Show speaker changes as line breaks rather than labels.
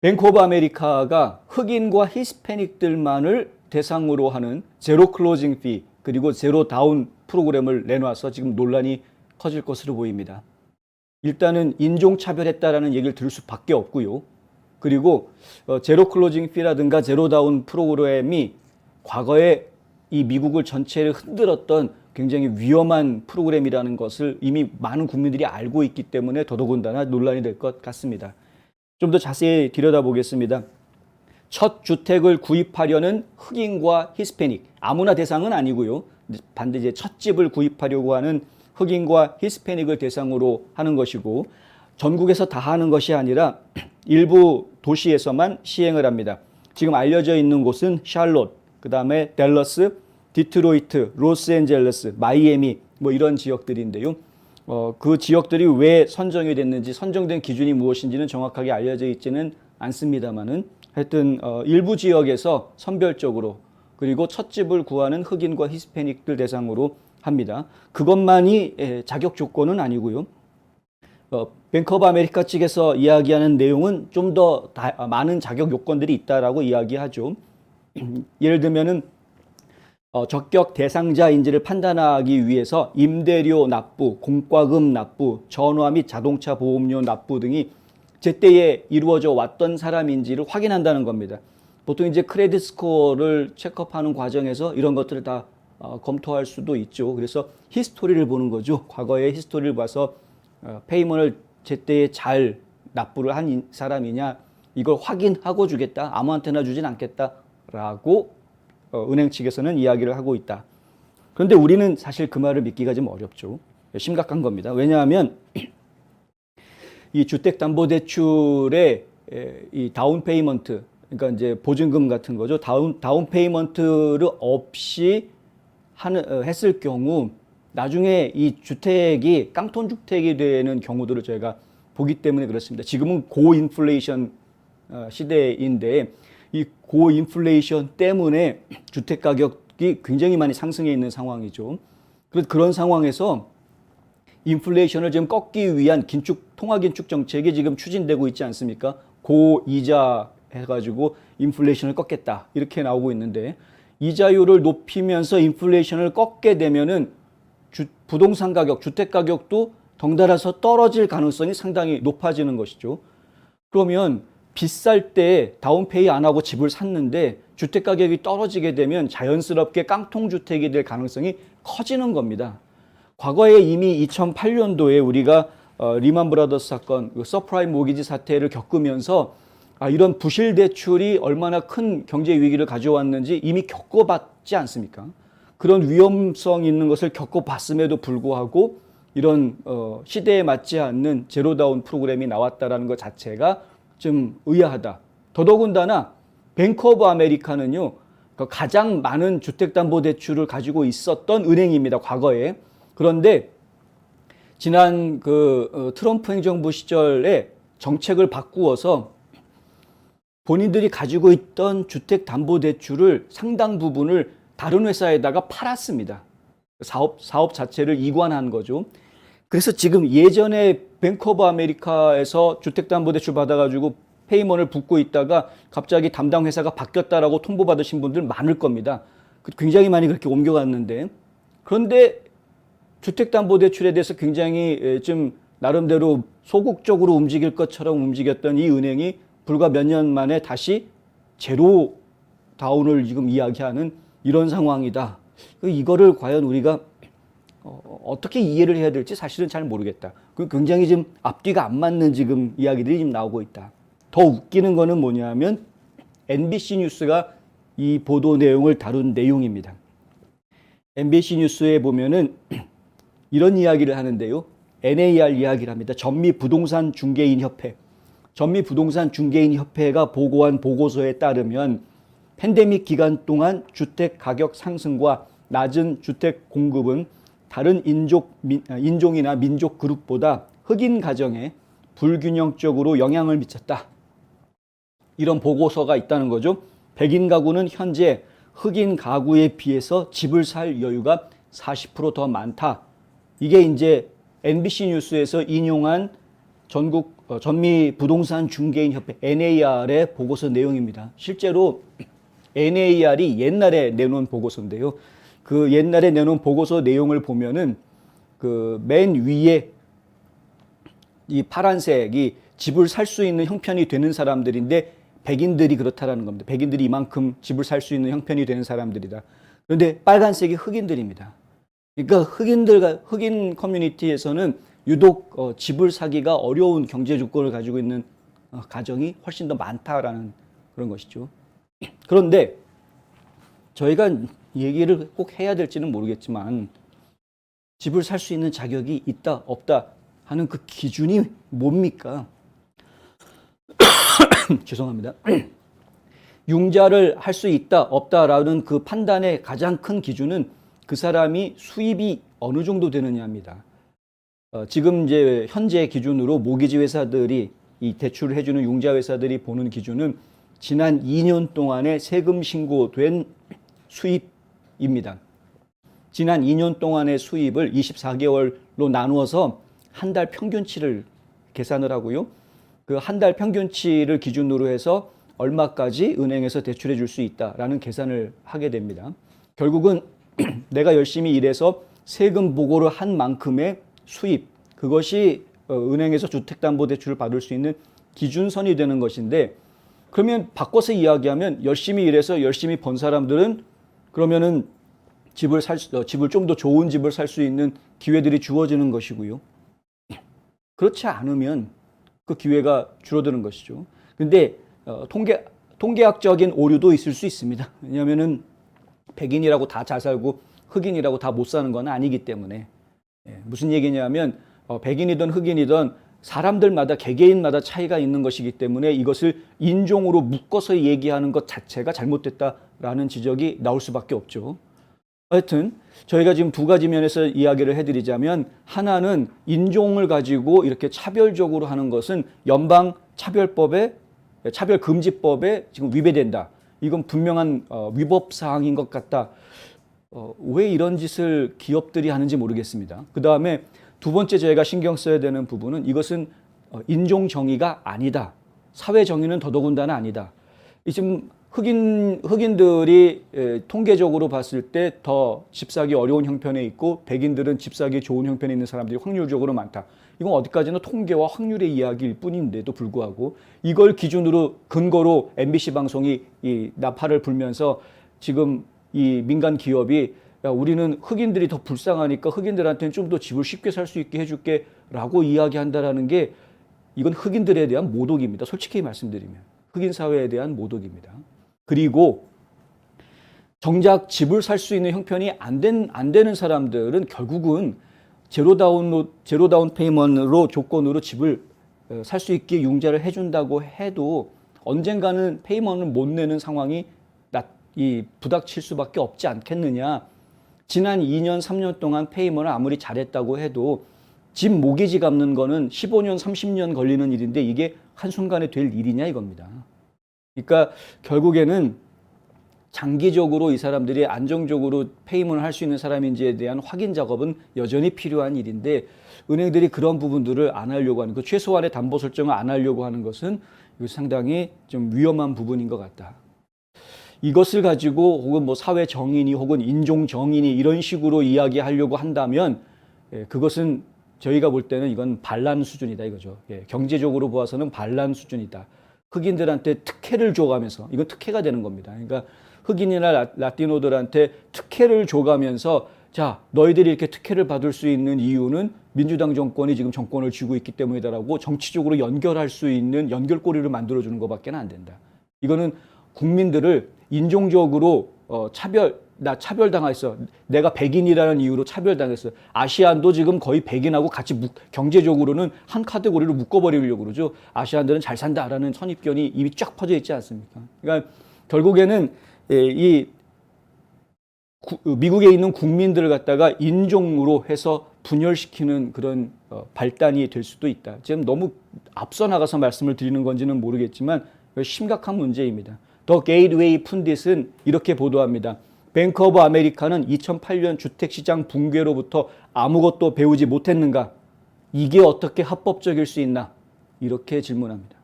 뱅크 오브 아메리카가 흑인과 히스패닉들만을 대상으로 하는 제로 클로징 피 그리고 제로 다운 프로그램을 내놔서 지금 논란이 커질 것으로 보입니다. 일단은 인종차별했다라는 얘기를 들을 수밖에 없고요. 그리고 제로 클로징 피라든가 제로 다운 프로그램이 과거에 이 미국을 전체를 흔들었던 굉장히 위험한 프로그램이라는 것을 이미 많은 국민들이 알고 있기 때문에 더더군다나 논란이 될 것 같습니다. 좀 더 자세히 들여다보겠습니다. 첫 주택을 구입하려는 흑인과 히스패닉, 아무나 대상은 아니고요. 반드시 첫 집을 구입하려고 하는 흑인과 히스패닉을 대상으로 하는 것이고, 전국에서 다 하는 것이 아니라 일부 도시에서만 시행을 합니다. 지금 알려져 있는 곳은 샬롯, 그 다음에 댈러스, 디트로이트, 로스앤젤레스, 마이애미 뭐 이런 지역들인데요. 그 지역들이 왜 선정이 됐는지, 선정된 기준이 무엇인지는 정확하게 알려져 있지는 않습니다만은 하여튼 일부 지역에서 선별적으로, 그리고 첫 집을 구하는 흑인과 히스패닉들 대상으로 합니다. 그것만이 자격 조건은 아니고요. 뱅크 오브 아메리카 측에서 이야기하는 내용은 좀 더 많은 자격 요건들이 있다라고 이야기하죠. 예를 들면은 적격 대상자인지를 판단하기 위해서 임대료 납부, 공과금 납부, 전화 및 자동차 보험료 납부 등이 제때에 이루어져 왔던 사람인지를 확인한다는 겁니다. 보통 이제 크레딧 스코어를 체크업하는 과정에서 이런 것들을 다 검토할 수도 있죠. 그래서 히스토리를 보는 거죠. 과거의 히스토리를 봐서 페이먼을 제때에 잘 납부를 한 사람이냐, 이걸 확인하고 주겠다, 아무한테나 주진 않겠다라고 은행 측에서는 이야기를 하고 있다. 그런데 우리는 사실 그 말을 믿기가 좀 어렵죠. 심각한 겁니다. 왜냐하면 이 주택담보대출의 이 다운 페이먼트, 그러니까 이제 보증금 같은 거죠. 다운 페이먼트를 없이 했을 경우 나중에 이 주택이 깡통 주택이 되는 경우들을 저희가 보기 때문에 그렇습니다. 지금은 고인플레이션 시대인데 이 고인플레이션 때문에 주택 가격이 굉장히 많이 상승해 있는 상황이죠. 그런 상황에서 인플레이션을 지금 꺾기 위한 통화긴축 정책이 지금 추진되고 있지 않습니까? 고이자 해가지고 인플레이션을 꺾겠다 이렇게 나오고 있는데, 이자율을 높이면서 인플레이션을 꺾게 되면은 부동산 가격, 주택 가격도 덩달아서 떨어질 가능성이 상당히 높아지는 것이죠. 그러면 비쌀 때 다운페이 안 하고 집을 샀는데 주택 가격이 떨어지게 되면 자연스럽게 깡통주택이 될 가능성이 커지는 겁니다. 과거에 이미 2008년도에 우리가 리만 브라더스 사건, 서프라임 모기지 사태를 겪으면서 이런 부실 대출이 얼마나 큰 경제 위기를 가져왔는지 이미 겪어봤지 않습니까? 그런 위험성 있는 것을 겪어봤음에도 불구하고 이런 시대에 맞지 않는 제로다운 프로그램이 나왔다는 것 자체가 좀 의아하다. 더더군다나 뱅크 오브 아메리카는요, 가장 많은 주택담보대출을 가지고 있었던 은행입니다, 과거에. 그런데 지난 트럼프 행정부 시절에 정책을 바꾸어서 본인들이 가지고 있던 주택담보대출을 상당 부분을 다른 회사에다가 팔았습니다. 사업 자체를 이관한 거죠. 그래서 지금 예전에 뱅크 오브 아메리카에서 주택담보대출 받아가지고 페이먼을 붓고 있다가 갑자기 담당 회사가 바뀌었다라고 통보받으신 분들 많을 겁니다. 굉장히 많이 그렇게 옮겨갔는데, 그런데 주택담보대출에 대해서 굉장히 좀 나름대로 소극적으로 움직일 것처럼 움직였던 이 은행이 불과 몇 년 만에 다시 제로 다운을 지금 이야기하는 이런 상황이다. 이거를 과연 우리가 어떻게 이해를 해야 될지 사실은 잘 모르겠다. 굉장히 지금 앞뒤가 안 맞는 지금 이야기들이 지금 나오고 있다. 더 웃기는 거는 뭐냐면 NBC 뉴스가 이 보도 내용을 다룬 내용입니다. NBC 뉴스에 보면은 이런 이야기를 하는데요. NAR 이야기를 합니다. 전미부동산 중개인 협회. 전미부동산 중개인 협회가 보고한 보고서에 따르면 팬데믹 기간 동안 주택 가격 상승과 낮은 주택 공급은 다른 인종이나 민족 그룹보다 흑인 가정에 불균형적으로 영향을 미쳤다. 이런 보고서가 있다는 거죠. 백인 가구는 현재 흑인 가구에 비해서 집을 살 여유가 40% 더 많다. 이게 이제 NBC 뉴스에서 인용한 전국 전미 부동산 중개인 협회 NAR의 보고서 내용입니다. 실제로 NAR이 옛날에 내놓은 보고서인데요. 그 옛날에 내놓은 보고서 내용을 보면은 그 맨 위에 이 파란색이 집을 살 수 있는 형편이 되는 사람들인데 백인들이 그렇다라는 겁니다. 백인들이 이만큼 집을 살 수 있는 형편이 되는 사람들이다. 그런데 빨간색이 흑인들입니다. 그러니까 흑인 커뮤니티에서는 유독 집을 사기가 어려운 경제 조건을 가지고 있는 가정이 훨씬 더 많다라는 그런 것이죠. 그런데 저희가 얘기를 꼭 해야 될지는 모르겠지만 집을 살 수 있는 자격이 있다 없다 하는 그 기준이 뭡니까? 죄송합니다. 융자를 할 수 있다 없다라는 그 판단의 가장 큰 기준은 그 사람이 수입이 어느 정도 되느냐입니다. 지금 이제 현재 기준으로 모기지 회사들이 이 대출을 해주는 융자 회사들이 보는 기준은 지난 2년 동안의 세금 신고된 수입입니다. 지난 2년 동안의 수입을 24개월로 나누어서 한 달 평균치를 계산을 하고요. 그 한 달 평균치를 기준으로 해서 얼마까지 은행에서 대출해 줄 수 있다라는 계산을 하게 됩니다. 결국은 내가 열심히 일해서 세금 보고를 한 만큼의 수입, 그것이 은행에서 주택담보대출을 받을 수 있는 기준선이 되는 것인데, 그러면 바꿔서 이야기하면 열심히 일해서 열심히 번 사람들은 그러면은 집을 좀 더 좋은 집을 살 수 있는 기회들이 주어지는 것이고요. 그렇지 않으면 그 기회가 줄어드는 것이죠. 근데 통계학적인 오류도 있을 수 있습니다. 왜냐하면은 백인이라고 다 잘 살고 흑인이라고 다 못 사는 건 아니기 때문에. 무슨 얘기냐면 백인이든 흑인이든 사람들마다 개개인마다 차이가 있는 것이기 때문에 이것을 인종으로 묶어서 얘기하는 것 자체가 잘못됐다라는 지적이 나올 수밖에 없죠. 하여튼 저희가 지금 두 가지 면에서 이야기를 해드리자면, 하나는 인종을 가지고 이렇게 차별적으로 하는 것은 차별금지법에 지금 위배된다. 이건 분명한 위법 사항인 것 같다. 왜 이런 짓을 기업들이 하는지 모르겠습니다. 그 다음에 두 번째 저희가 신경 써야 되는 부분은 이것은 인종 정의가 아니다. 사회 정의는 더더군다나 아니다. 지금 흑인들이 통계적으로 봤을 때 더 집 사기 어려운 형편에 있고 백인들은 집 사기 좋은 형편에 있는 사람들이 확률적으로 많다. 이건 어디까지나 통계와 확률의 이야기일 뿐인데도 불구하고 이걸 기준으로 근거로 MBC 방송이 이 나팔을 불면서 지금 이 민간 기업이 야, 우리는 흑인들이 더 불쌍하니까 흑인들한테는 좀 더 집을 쉽게 살 수 있게 해줄게 라고 이야기한다라는 게, 이건 흑인들에 대한 모독입니다. 솔직히 말씀드리면 흑인 사회에 대한 모독입니다. 그리고 정작 집을 살 수 있는 형편이 안 되는 사람들은 결국은 제로다운 페이먼트로 조건으로 집을 살 수 있게 융자를 해준다고 해도 언젠가는 페이먼트를 못 내는 상황이 부닥칠 수밖에 없지 않겠느냐. 지난 2년, 3년 동안 페이먼트를 아무리 잘했다고 해도 집 모기지 갚는 거는 15년, 30년 걸리는 일인데 이게 한순간에 될 일이냐 이겁니다. 그러니까 결국에는 장기적으로 이 사람들이 안정적으로 페이먼트를 할 수 있는 사람인지에 대한 확인 작업은 여전히 필요한 일인데, 은행들이 그런 부분들을 안 하려고 하는, 그 최소한의 담보 설정을 안 하려고 하는 것은 상당히 좀 위험한 부분인 것 같다. 이것을 가지고 혹은 뭐 사회 정의니 혹은 인종 정의니 이런 식으로 이야기하려고 한다면 그것은 저희가 볼 때는 이건 반란 수준이다 이거죠. 경제적으로 보아서는 반란 수준이다. 흑인들한테 특혜를 줘가면서, 이건 특혜가 되는 겁니다. 그러니까 흑인이나 라티노들한테 특혜를 줘가면서, 자, 너희들이 이렇게 특혜를 받을 수 있는 이유는 민주당 정권이 지금 정권을 쥐고 있기 때문이다라고 정치적으로 연결할 수 있는 연결고리를 만들어주는 것밖에 안 된다. 이거는 국민들을 인종적으로 차별당했어. 내가 백인이라는 이유로 차별당했어. 아시안도 지금 거의 백인하고 같이 경제적으로는 한 카테고리로 묶어버리려고 그러죠. 아시안들은 잘 산다라는 선입견이 이미 쫙 퍼져 있지 않습니까? 그러니까 결국에는 미국에 있는 국민들을 갖다가 인종으로 해서 분열시키는 그런 발단이 될 수도 있다. 지금 너무 앞서 나가서 말씀을 드리는 건지는 모르겠지만 심각한 문제입니다. 더 게이트웨이 푼딧은 이렇게 보도합니다. 뱅크 오브 아메리카는 2008년 주택시장 붕괴로부터 아무것도 배우지 못했는가? 이게 어떻게 합법적일 수 있나? 이렇게 질문합니다.